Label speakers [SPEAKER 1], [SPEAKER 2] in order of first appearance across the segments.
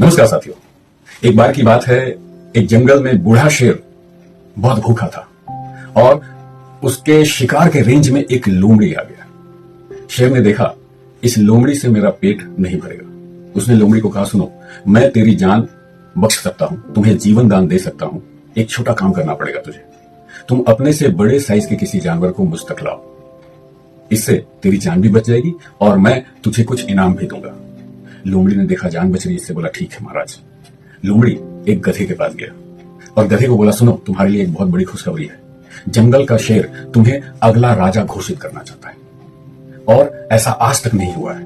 [SPEAKER 1] नमस्कार साथियों। एक बार की बात है, एक जंगल में बूढ़ा शेर बहुत भूखा था और उसके शिकार के रेंज में एक लोमड़ी आ गया। शेर ने देखा इस लोमड़ी से मेरा पेट नहीं भरेगा। उसने लोमड़ी को कहा, सुनो, मैं तेरी जान बख्श सकता हूं, तुम्हें जीवन दान दे सकता हूं। एक छोटा काम करना पड़ेगा तुझे। तुम अपने से बड़े साइज के किसी जानवर को मुझ तक लाओ। इससे तेरी जान भी बच जाएगी और मैं तुझे कुछ इनाम भी दूंगा। लोमड़ी ने देखा जान बच रही, इससे बोला, ठीक है महाराज। लोमड़ी एक गधे के पास गया और गधे को बोला, सुनो, तुम्हारे लिए एक बहुत बड़ी खुशखबरी है। जंगल का शेर तुम्हें अगला राजा घोषित करना चाहता है और ऐसा आज तक नहीं हुआ है,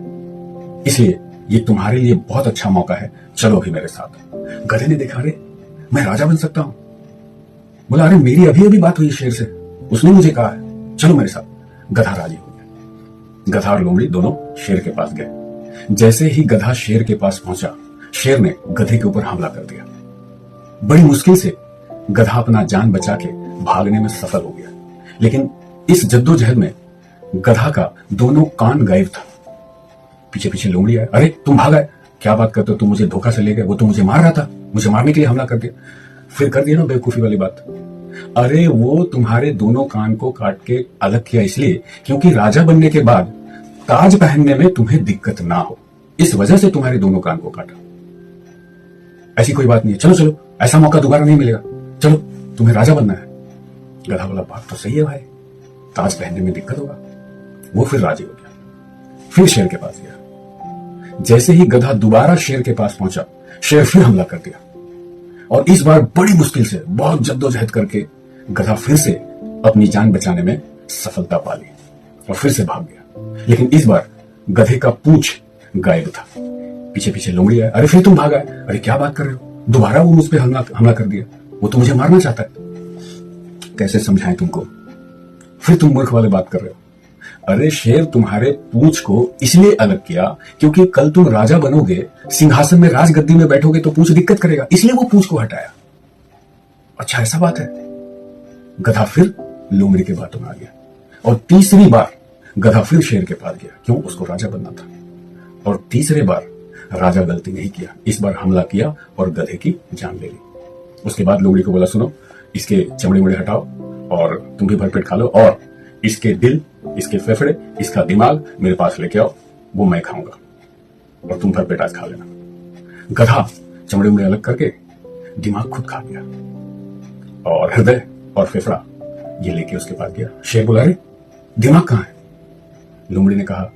[SPEAKER 1] इसलिए ये तुम्हारे लिए बहुत अच्छा मौका है। चलो अभी मेरे साथ। गधे ने देखा, अरे मैं राजा बन सकता हूं। बोला, अरे मेरी अभी अभी बात हुई शेर से, उसने मुझे कहा है, चलो मेरे साथ। गधा राजी हो गया। गधा और लोमड़ी दोनों शेर के पास गए। जैसे ही गधा शेर के पास पहुंचा, शेर ने गधे के ऊपर हमला कर दिया। बड़ी मुश्किल से गधा अपना जान बचा के भागने में सफल हो गया, लेकिन इस जद्दोजहद में गधा का दोनों कान गायब था। पीछे पीछे लोमड़ी आया, अरे तुम भाग आए, क्या बात करते हो, तुम मुझे धोखा से ले गए, वो तो मुझे मार रहा था, मुझे मारने के लिए हमला कर दिया। फिर कर दिया ना बेवकूफी वाली बात। अरे वो तुम्हारे दोनों कान को काट के अलग किया इसलिए क्योंकि राजा बनने के बाद ताज पहनने में तुम्हें दिक्कत ना हो, इस वजह से तुम्हारे दोनों कान को काटा। ऐसी कोई बात नहीं है, चलो चलो, ऐसा मौका दोबारा नहीं मिलेगा, चलो तुम्हें राजा बनना है। गधा बोला, बात तो सही है भाई, ताज पहनने में दिक्कत होगा। वो फिर राजी हो गया। फिर शेर के पास गया। जैसे ही गधा दोबारा शेर के पास पहुंचा, शेर फिर हमला कर दिया और इस बार बड़ी मुश्किल से, बहुत जद्दोजहद करके गधा फिर से अपनी जान बचाने में सफलता पा ली और फिर से भाग गया। लेकिन इस बार गधे का पूंछ गायब था। पीछे पीछे लोमड़ी आया, अरे फिर तुम भाग आए, अरे क्या बात कर रहे हो, दोबारा वो मुझ पे हमला कर दिया, वो तो मुझे मारना चाहता है। कैसे समझाएं तुमको, फिर तुम मूर्ख वाले बात कर रहे हो। अरे शेर तुम्हारे पूंछ को इसलिए अलग किया क्योंकि कल तुम राजा बनोगे, सिंहासन में राजगद्दी में बैठोगे तो पूंछ दिक्कत करेगा, इसलिए वो पूंछ को हटाया। अच्छा ऐसा बात है। गधा फिर लोमड़ी के बातों में आ गया और तीसरी बार गधा फिर शेर के पास गया, क्यों, उसको राजा बनना था। और तीसरे बार राजा गलती नहीं किया, इस बार हमला किया और गधे की जान ले ली। उसके बाद लोमड़ी को बोला, सुनो, इसके चमड़े मुड़े हटाओ और तुम भी भरपेट खा लो और इसके दिल, इसके फेफड़े, इसका दिमाग मेरे पास लेके आओ, वो मैं खाऊंगा और तुम भरपेट आज खा लेना। गधा चमड़े मुड़े अलग करके दिमाग खुद खा गया और हृदय और फेफड़ा ये लेके उसके पास गया। शेर बोला, अरे दिमाग कहां है? लोमड़ी ने कहा,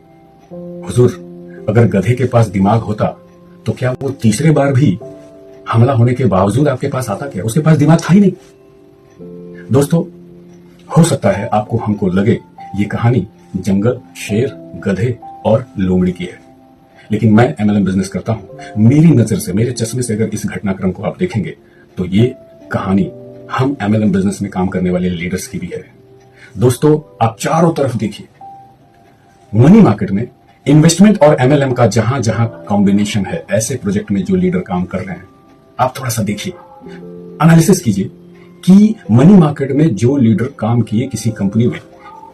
[SPEAKER 1] हुजूर, अगर गधे के पास दिमाग होता तो क्या वो तीसरे बार भी हमला होने के बावजूद आपके पास आता? क्या उसके पास दिमाग था ही नहीं। दोस्तों, हो सकता है आपको हमको लगे ये कहानी जंगल, शेर, गधे और लोमड़ी की है, लेकिन मैं MLM बिजनेस करता हूं। मेरी नजर से, मेरे चश्मे से अगर इस घटनाक्रम को आप देखेंगे तो ये कहानी हम MLM बिजनेस में काम करने वाले लीडर्स की भी है। दोस्तों, आप चारों तरफ देखिए, मनी मार्केट में इन्वेस्टमेंट और MLM का जहां जहां कॉम्बिनेशन है, ऐसे प्रोजेक्ट में जो लीडर काम कर रहे हैं, आप थोड़ा सा देखिए, एनालिसिस कीजिए कि मनी मार्केट में जो लीडर काम किए किसी कंपनी में,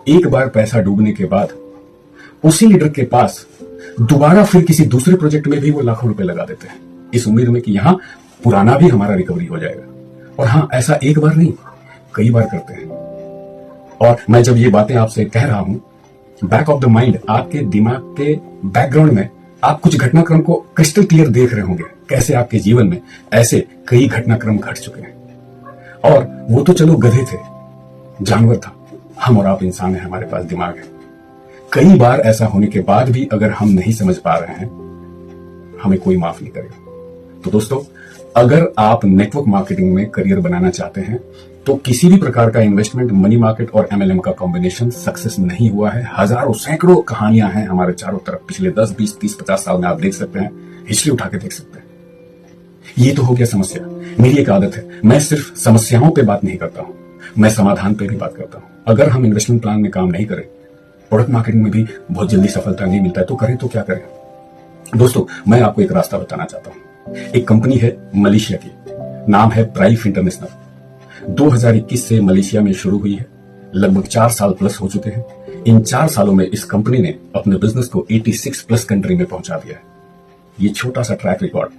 [SPEAKER 1] एक बार पैसा डूबने के बाद उसी लीडर के पास दोबारा फिर किसी दूसरे प्रोजेक्ट में भी वो लाखों रुपए लगा देते हैं, इस उम्मीद में कि यहां पुराना भी हमारा रिकवरी हो जाएगा। और हां, ऐसा एक बार नहीं, कई बार करते हैं। और मैं जब ये बातें आपसे कह रहा हूं, बैक ऑफ द माइंड, आपके दिमाग के बैकग्राउंड में आप कुछ घटनाक्रम को क्रिस्टल क्लियर देख रहे होंगे, कैसे आपके जीवन में ऐसे कई घटनाक्रम घट चुके हैं। और वो तो चलो गधे थे, जानवर था, हम और आप इंसान हैं, हमारे पास दिमाग है। कई बार ऐसा होने के बाद भी अगर हम नहीं समझ पा रहे हैं, हमें कोई माफ नहीं करेगा। तो दोस्तों, अगर आप नेटवर्क मार्केटिंग में करियर बनाना चाहते हैं तो किसी भी प्रकार का इन्वेस्टमेंट, मनी मार्केट और MLM का कॉम्बिनेशन सक्सेस नहीं हुआ है। हजारों, सैकड़ों कहानियां हैं हमारे चारों तरफ, पिछले 10, 20, 30, 50 साल में आप देख सकते हैं, हिस्ट्री उठा के देख सकते हैं। ये तो हो गया समस्या। मेरी एक आदत है, मैं सिर्फ समस्याओं पे बात नहीं करता हूं, मैं समाधान पे भी बात करता हूं। अगर हम इन्वेस्टमेंट प्लान में काम नहीं करें, प्रोडक्ट मार्केटिंग में भी बहुत जल्दी सफलता नहीं मिलता है, तो करें तो क्या करें? दोस्तों, मैं आपको एक रास्ता बताना चाहता हूं। एक कंपनी है मलेशिया की, नाम है प्राइफ इंटरनेशनल। 2021 से मलेशिया में शुरू हुई है, लगभग 4 साल प्लस हो चुके हैं। इन 4 सालों में इस कंपनी ने अपने बिजनेस को 86 प्लस कंट्री में पहुंचा दिया है। ये छोटा सा ट्रैक रिकॉर्ड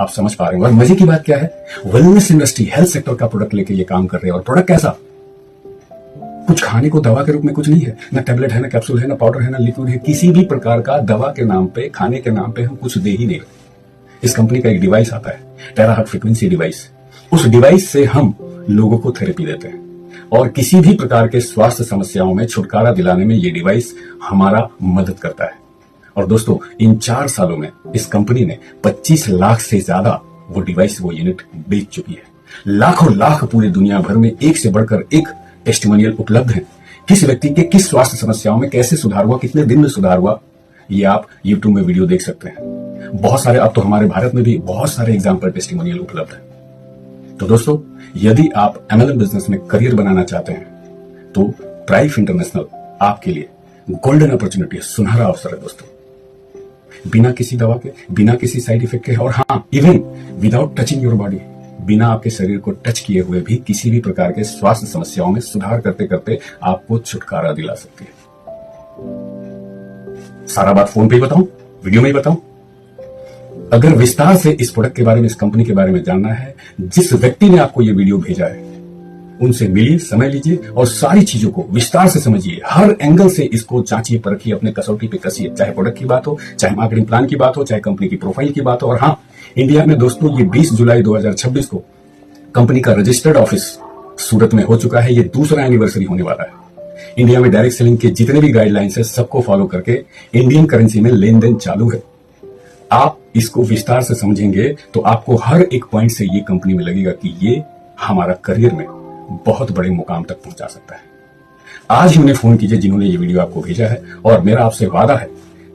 [SPEAKER 1] आप समझ पा रहे हैं। और मजे की बात क्या है, वेलनेस इंडस्ट्री, हेल्थ सेक्टर का प्रोडक्ट लेके ये काम कर रहे हैं। और प्रोडक्ट कैसा, कुछ खाने को दवा के रूप में कुछ नहीं है, ना टैबलेट है, ना कैप्सूल है, ना पाउडर है, ना लिक्विड है, किसी भी प्रकार का दवा के नाम पे, खाने के नाम पे हम कुछ दे ही नहीं रहे। इस कंपनी का एक डिवाइस आता है, टेराहर्ट्ज फ्रीक्वेंसी डिवाइस। उस डिवाइस से हम लोगों को थेरेपी देते हैं और किसी भी प्रकार के स्वास्थ्य समस्याओं में छुटकारा दिलाने में ये डिवाइस हमारा मदद करता है। और दोस्तों, इन 4 सालों में इस कंपनी ने 25 लाख से ज्यादा वो डिवाइस, वो यूनिट बेच चुकी है। लाखों लाख पूरी दुनिया भर में एक से बढ़कर एक टेस्टिमोनियल उपलब्ध है। किस व्यक्ति के किस स्वास्थ्य समस्याओं में कैसे सुधार हुआ, कितने दिन में सुधार हुआ, ये आप YouTube में वीडियो देख सकते हैं। बहुत सारे, अब तो हमारे भारत में भी बहुत सारे एग्जाम्पल टेस्टिमोनियल उपलब्ध है। तो दोस्तों, यदि आप MLM बिजनेस में करियर बनाना चाहते हैं तो ट्राइफ इंटरनेशनल आपके लिए गोल्डन अपॉर्चुनिटी है, सुनहरा अवसर है दोस्तों। बिना किसी दवा के, बिना किसी साइड इफेक्ट के, और हाँ, even without touching your body, बिना आपके शरीर को टच किए हुए भी किसी भी प्रकार के स्वास्थ्य समस्याओं में सुधार करते करते आपको छुटकारा दिला सकती है। सारा बात फोन पे ही बताऊं, वीडियो में ही बताऊं? अगर विस्तार से इस प्रोडक्ट के बारे में, इस कंपनी के बारे में जानना है, जिस व्यक्ति ने आपको ये वीडियो भेजा है उनसे मिलिए, समय लीजिए और सारी चीजों को विस्तार से समझिए। हर एंगल से इसको जांचिए, परखिए, अपने कसौटी पे कसिए। चाहे प्रोडक्ट की बात हो, चाहे मार्केटिंग प्लान की बात हो, चाहे कंपनी की प्रोफाइल की बात हो। और हाँ, इंडिया में दोस्तों ये 20 जुलाई 2026 को कंपनी का रजिस्टर्ड ऑफिस सूरत में हो चुका है। ये दूसरा एनिवर्सरी होने वाला है। इंडिया में डायरेक्ट सेलिंग के जितने भी गाइडलाइंस है सबको फॉलो करके इंडियन करेंसी में लेन देन चालू है। आप इसको विस्तार से समझेंगे तो आपको हर एक पॉइंट से ये कंपनी में लगेगा कि ये हमारा करियर में बहुत बड़े मुकाम तक पहुंचा सकता है। आज ही उन्हें फोन कीजिए जिन्होंने ये वीडियो आपको भेजा है, और मेरा आपसे वादा है,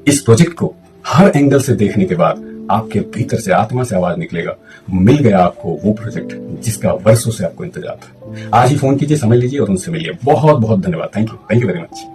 [SPEAKER 1] इस प्रोजेक्ट को हर एंगल से देखने के बाद आपके भीतर से, आत्मा से आवाज निकलेगा, मिल गया आपको वो प्रोजेक्ट जिसका वर्षों से आपको इंतजार था। आज ही फोन कीजिए, समय लीजिए और उनसे मिलिए। बहुत बहुत धन्यवाद। Thank you very much.